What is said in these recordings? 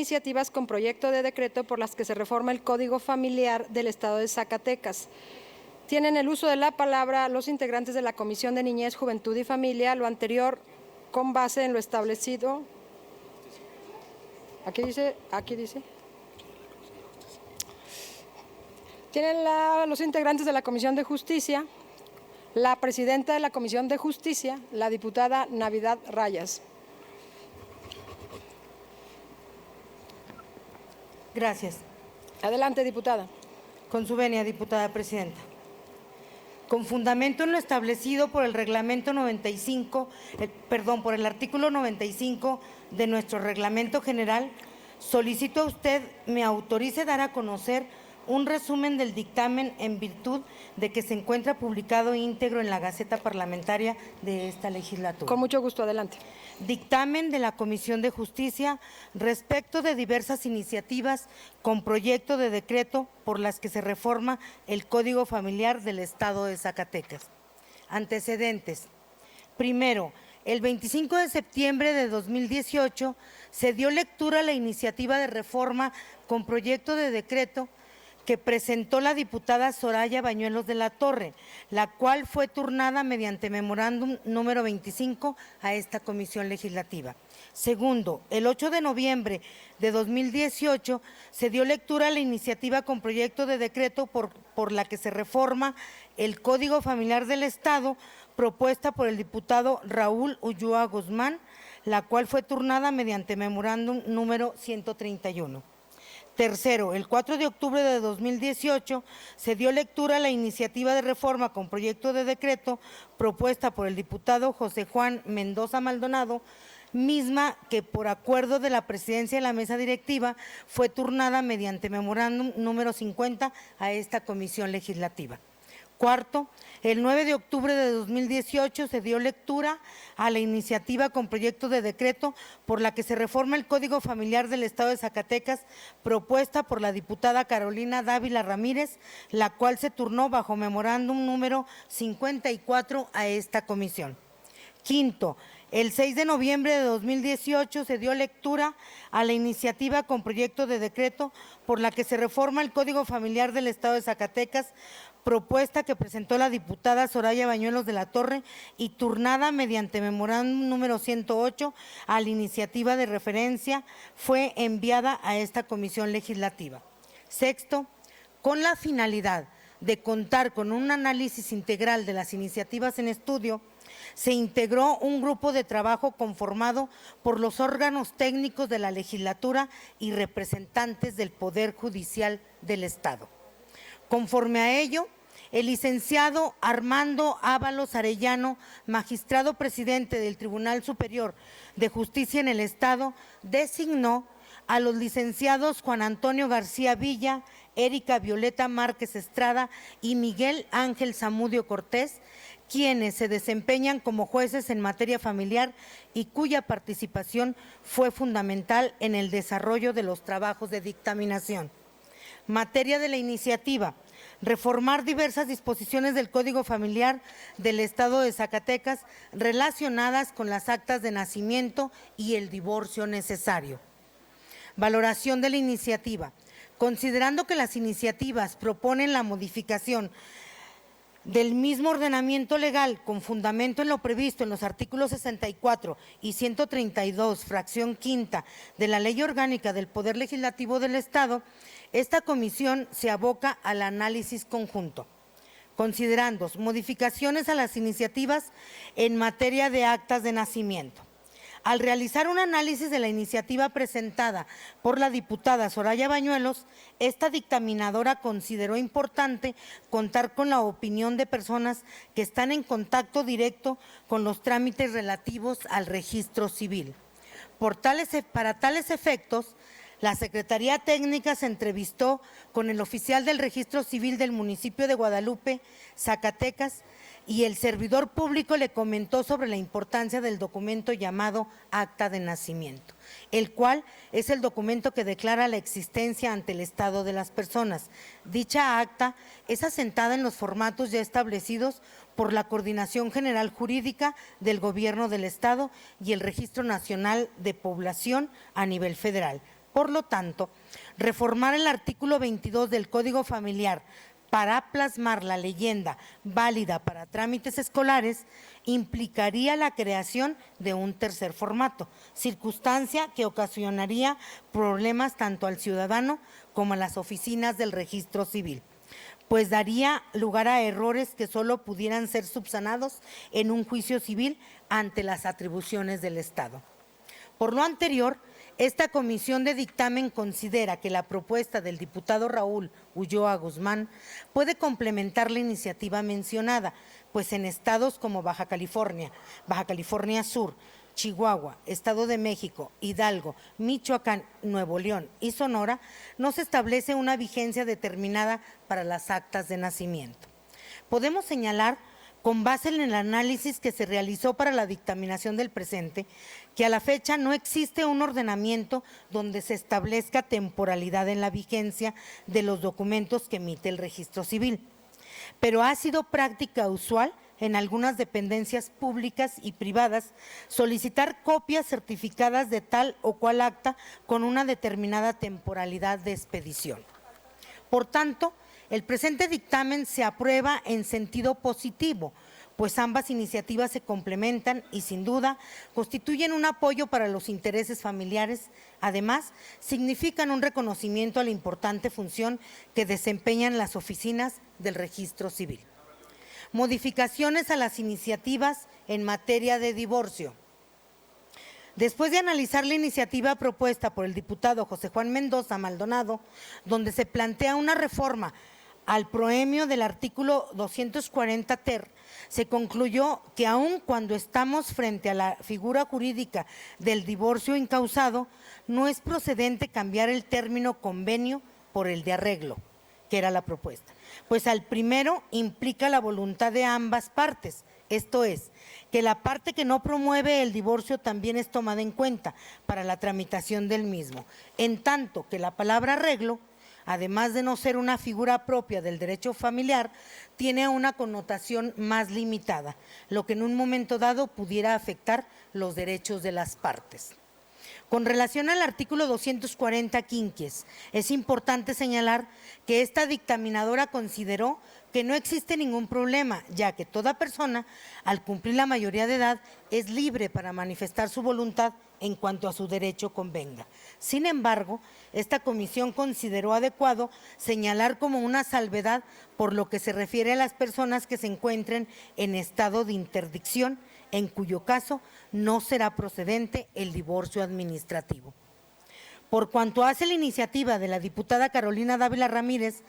iniciativas con proyecto de decreto por las que se reforma el Código Familiar del Estado de Zacatecas. Tienen el uso de la palabra los integrantes de la Comisión de Niñez, Juventud y Familia, lo anterior con base en lo establecido. Aquí dice. Tienen los integrantes de la Comisión de Justicia, la presidenta de la Comisión de Justicia, la diputada Navidad Rayas. Gracias. Adelante, diputada. Con su venia, diputada presidenta. Con fundamento en lo establecido por el reglamento 95, por el artículo 95 de nuestro reglamento general, solicito a usted me autorice dar a conocer un resumen del dictamen en virtud de que se encuentra publicado íntegro en la Gaceta Parlamentaria de esta legislatura. Con mucho gusto, adelante. Dictamen de la Comisión de Justicia respecto de diversas iniciativas con proyecto de decreto por las que se reforma el Código Familiar del Estado de Zacatecas. Antecedentes. Primero, el 25 de septiembre de 2018 se dio lectura a la iniciativa de reforma con proyecto de decreto que presentó la diputada Soraya Bañuelos de la Torre, la cual fue turnada mediante memorándum número 25 a esta comisión legislativa. Segundo, el 8 de noviembre de 2018 se dio lectura a la iniciativa con proyecto de decreto por la que se reforma el Código Familiar del Estado, propuesta por el diputado Raúl Ulloa Guzmán, la cual fue turnada mediante memorándum número 131. Tercero, el 4 de octubre de 2018 se dio lectura a la iniciativa de reforma con proyecto de decreto propuesta por el diputado José Juan Mendoza Maldonado, misma que por acuerdo de la presidencia de la mesa directiva fue turnada mediante memorándum número 50 a esta comisión legislativa. Cuarto, el 9 de octubre de 2018 se dio lectura a la iniciativa con proyecto de decreto por la que se reforma el Código Familiar del Estado de Zacatecas, propuesta por la diputada Carolina Dávila Ramírez, la cual se turnó bajo memorándum número 54 a esta comisión. Quinto, el 6 de noviembre de 2018 se dio lectura a la iniciativa con proyecto de decreto por la que se reforma el Código Familiar del Estado de Zacatecas, propuesta que presentó la diputada Soraya Bañuelos de la Torre y turnada mediante memorándum número 108 a la iniciativa de referencia, fue enviada a esta comisión legislativa. Sexto, con la finalidad de contar con un análisis integral de las iniciativas en estudio, se integró un grupo de trabajo conformado por los órganos técnicos de la legislatura y representantes del Poder Judicial del Estado. Conforme a ello, el licenciado Armando Ábalos Arellano, magistrado presidente del Tribunal Superior de Justicia en el Estado, designó a los licenciados Juan Antonio García Villa, Erika Violeta Márquez Estrada y Miguel Ángel Zamudio Cortés, quienes se desempeñan como jueces en materia familiar y cuya participación fue fundamental en el desarrollo de los trabajos de dictaminación. Materia de la iniciativa: reformar diversas disposiciones del Código Familiar del Estado de Zacatecas relacionadas con las actas de nacimiento y el divorcio necesario. Valoración de la iniciativa: considerando que las iniciativas proponen la modificación del mismo ordenamiento legal con fundamento en lo previsto en los artículos 64 y 132, fracción quinta de la Ley Orgánica del Poder Legislativo del Estado, esta comisión se aboca al análisis conjunto, considerando modificaciones a las iniciativas en materia de actas de nacimiento. Al realizar un análisis de la iniciativa presentada por la diputada Soraya Bañuelos, esta dictaminadora consideró importante contar con la opinión de personas que están en contacto directo con los trámites relativos al registro civil. Para tales efectos, la Secretaría Técnica se entrevistó con el oficial del Registro Civil del municipio de Guadalupe, Zacatecas, y el servidor público le comentó sobre la importancia del documento llamado Acta de Nacimiento, el cual es el documento que declara la existencia ante el estado de las personas. Dicha acta es asentada en los formatos ya establecidos por la Coordinación General Jurídica del Gobierno del Estado y el Registro Nacional de Población a nivel federal, Por lo tanto, reformar el artículo 22 del Código Familiar para plasmar la leyenda válida para trámites escolares implicaría la creación de un tercer formato, circunstancia que ocasionaría problemas tanto al ciudadano como a las oficinas del registro civil, pues daría lugar a errores que solo pudieran ser subsanados en un juicio civil ante las atribuciones del Estado. Por lo anterior, esta comisión de dictamen considera que la propuesta del diputado Raúl Ulloa Guzmán puede complementar la iniciativa mencionada, pues en estados como Baja California Sur, Chihuahua, Estado de México, Hidalgo, Michoacán, Nuevo León y Sonora no se establece una vigencia determinada para las actas de nacimiento. Podemos señalar, con base en el análisis que se realizó para la dictaminación del presente, que a la fecha no existe un ordenamiento donde se establezca temporalidad en la vigencia de los documentos que emite el registro civil, pero ha sido práctica usual en algunas dependencias públicas y privadas solicitar copias certificadas de tal o cual acta con una determinada temporalidad de expedición. Por tanto, el presente dictamen se aprueba en sentido positivo, pues ambas iniciativas se complementan y sin duda constituyen un apoyo para los intereses familiares. Además, significan un reconocimiento a la importante función que desempeñan las oficinas del registro civil. Modificaciones a las iniciativas en materia de divorcio. Después de analizar la iniciativa propuesta por el diputado José Juan Mendoza Maldonado, donde se plantea una reforma al proemio del artículo 240 ter, se concluyó que aun cuando estamos frente a la figura jurídica del divorcio incausado, no es procedente cambiar el término convenio por el de arreglo, que era la propuesta, pues al primero implica la voluntad de ambas partes, esto es, que la parte que no promueve el divorcio también es tomada en cuenta para la tramitación del mismo, en tanto que la palabra arreglo, además de no ser una figura propia del derecho familiar, tiene una connotación más limitada, lo que en un momento dado pudiera afectar los derechos de las partes. Con relación al artículo 240 quinquies, es importante señalar que esta dictaminadora consideró que no existe ningún problema, ya que toda persona, al cumplir la mayoría de edad, es libre para manifestar su voluntad en cuanto a su derecho convenga. Sin embargo, esta comisión consideró adecuado señalar como una salvedad por lo que se refiere a las personas que se encuentren en estado de interdicción, en cuyo caso no será procedente el divorcio administrativo. Por cuanto hace la iniciativa de la diputada Carolina Dávila Ramírez,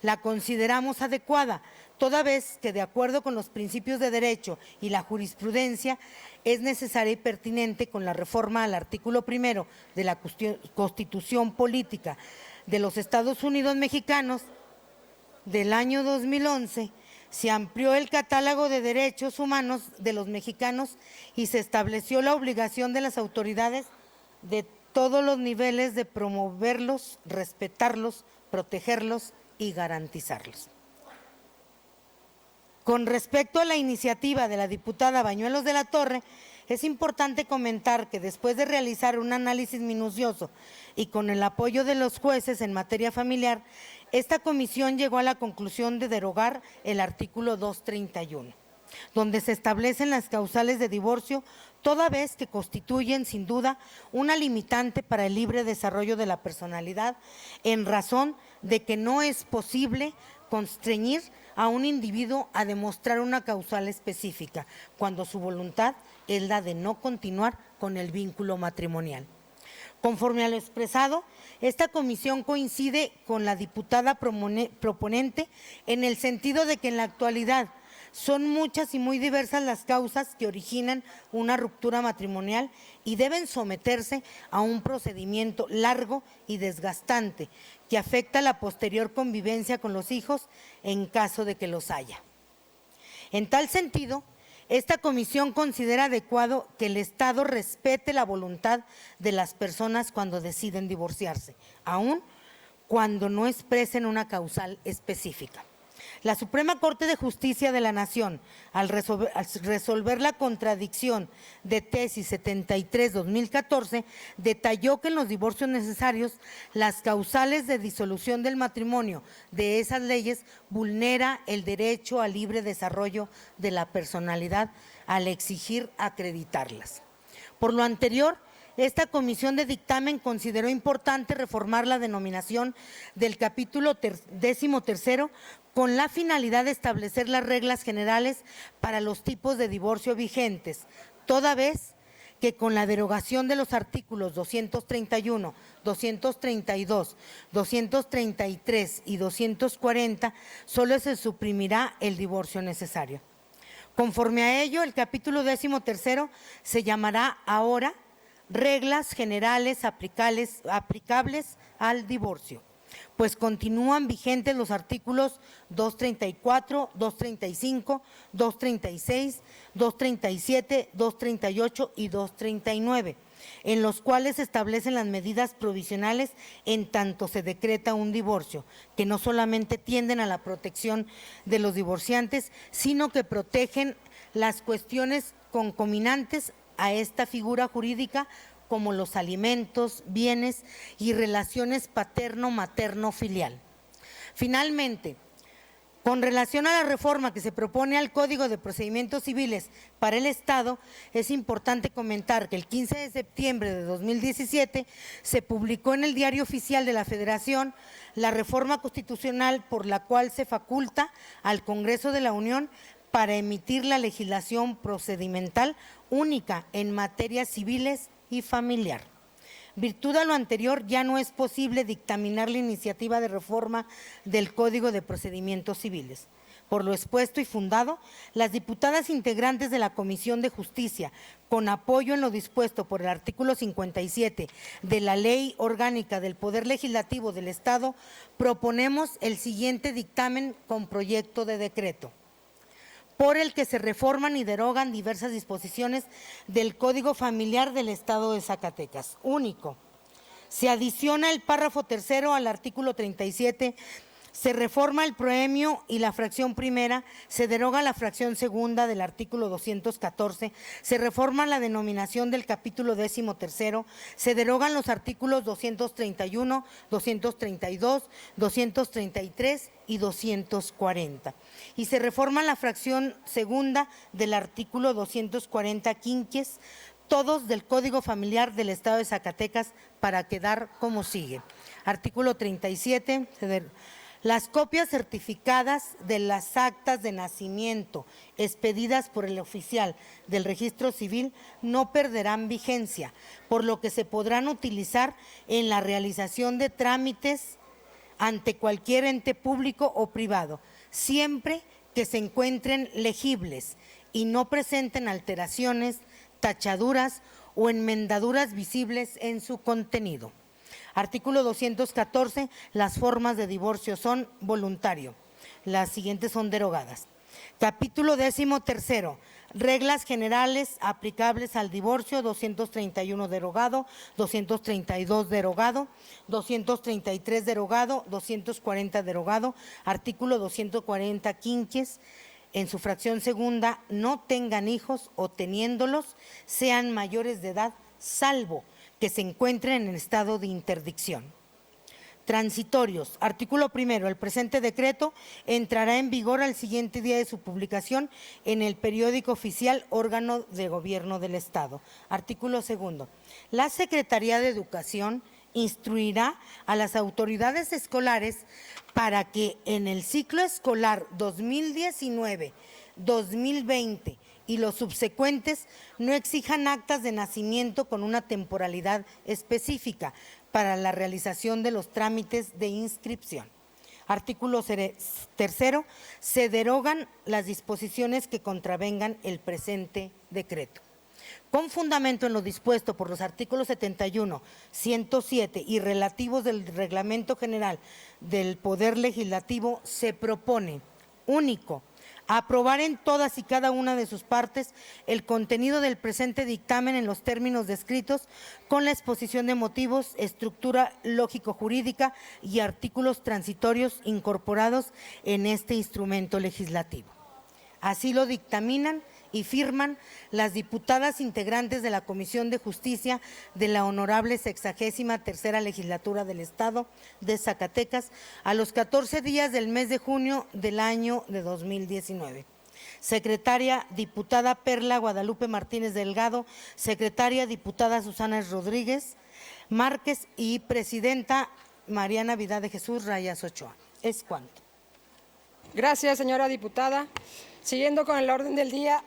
la consideramos adecuada, toda vez que de acuerdo con los principios de derecho y la jurisprudencia es necesaria y pertinente con la reforma al artículo 1 de la Constitución Política de los Estados Unidos Mexicanos del año 2011, se amplió el catálogo de derechos humanos de los mexicanos y se estableció la obligación de las autoridades de todos los niveles de promoverlos, respetarlos, protegerlos y garantizarlos. Con respecto a la iniciativa de la diputada Bañuelos de la Torre, es importante comentar que después de realizar un análisis minucioso y con el apoyo de los jueces en materia familiar, esta comisión llegó a la conclusión de derogar el artículo 231, donde se establecen las causales de divorcio, toda vez que constituyen sin duda una limitante para el libre desarrollo de la personalidad, en razón de que no es posible constreñir a un individuo a demostrar una causal específica, cuando su voluntad es la de no continuar con el vínculo matrimonial. Conforme a lo expresado, esta comisión coincide con la diputada proponente en el sentido de que en la actualidad son muchas y muy diversas las causas que originan una ruptura matrimonial y deben someterse a un procedimiento largo y desgastante que afecta la posterior convivencia con los hijos en caso de que los haya. En tal sentido, esta comisión considera adecuado que el Estado respete la voluntad de las personas cuando deciden divorciarse, aun cuando no expresen una causal específica. La Suprema Corte de Justicia de la Nación, al resolver la contradicción de tesis 73-2014, detalló que en los divorcios necesarios, las causales de disolución del matrimonio de esas leyes vulnera el derecho al libre desarrollo de la personalidad al exigir acreditarlas. Por lo anterior, esta comisión de dictamen consideró importante reformar la denominación del capítulo 13º con la finalidad de establecer las reglas generales para los tipos de divorcio vigentes, toda vez que con la derogación de los artículos 231, 232, 233 y 240, solo se suprimirá el divorcio necesario. Conforme a ello, el capítulo 13º se llamará ahora Reglas Generales aplicables al divorcio, pues continúan vigentes los artículos 234, 235, 236, 237, 238 y 239, en los cuales se establecen las medidas provisionales en tanto se decreta un divorcio, que no solamente tienden a la protección de los divorciantes, sino que protegen las cuestiones concominantes a esta figura jurídica, como los alimentos, bienes y relaciones paterno-materno-filial. Finalmente, con relación a la reforma que se propone al Código de Procedimientos Civiles para el Estado, es importante comentar que el 15 de septiembre de 2017 se publicó en el Diario Oficial de la Federación la reforma constitucional por la cual se faculta al Congreso de la Unión para emitir la legislación procedimental única en materias civiles y familiar. Virtud a lo anterior, ya no es posible dictaminar la iniciativa de reforma del Código de Procedimientos Civiles. Por lo expuesto y fundado, las diputadas integrantes de la Comisión de Justicia, con apoyo en lo dispuesto por el artículo 57 de la Ley Orgánica del Poder Legislativo del Estado, proponemos el siguiente dictamen con proyecto de decreto, por el que se reforman y derogan diversas disposiciones del Código Familiar del Estado de Zacatecas. Único. Se adiciona el párrafo tercero al artículo 37, se reforma el proemio y la fracción primera, se deroga la fracción segunda del artículo 214, se reforma la denominación del capítulo 13º, se derogan los artículos 231, 232, 233 y 240. Y se reforma la fracción segunda del artículo 240 quinquies, todos del Código Familiar del Estado de Zacatecas, para quedar como sigue. Artículo 37, las copias certificadas de las actas de nacimiento expedidas por el oficial del registro civil no perderán vigencia, por lo que se podrán utilizar en la realización de trámites ante cualquier ente público o privado, siempre que se encuentren legibles y no presenten alteraciones, tachaduras o enmendaduras visibles en su contenido. Artículo 214, las formas de divorcio son voluntario. Las siguientes son derogadas. Capítulo 13º, reglas generales aplicables al divorcio, 231 derogado, 232 derogado, 233 derogado, 240 derogado, artículo 240 quinquies, en su fracción segunda, no tengan hijos o teniéndolos sean mayores de edad, salvo que se encuentren en estado de interdicción. Transitorios. Artículo primero. El presente decreto entrará en vigor al siguiente día de su publicación en el periódico oficial, órgano de gobierno del Estado. Artículo segundo. La Secretaría de Educación instruirá a las autoridades escolares para que en el ciclo escolar 2019-2020 y los subsecuentes no exijan actas de nacimiento con una temporalidad específica para la realización de los trámites de inscripción. Artículo tercero, se derogan las disposiciones que contravengan el presente decreto. Con fundamento en lo dispuesto por los artículos 71, 107 y relativos del Reglamento General del Poder Legislativo, se propone, único, aprobar en todas y cada una de sus partes el contenido del presente dictamen en los términos descritos con la exposición de motivos, estructura lógico-jurídica y artículos transitorios incorporados en este instrumento legislativo. Así lo dictaminan y firman las diputadas integrantes de la Comisión de Justicia de la Honorable 63ª Legislatura del Estado de Zacatecas a los 14 días del mes de junio del año de 2019. Secretaria, diputada Perla Guadalupe Martínez Delgado. Secretaria, diputada Susana Rodríguez Márquez. Y presidenta, María Navidad de Jesús Rayas Ochoa. Es cuanto. Gracias, señora diputada. Siguiendo con el orden del día,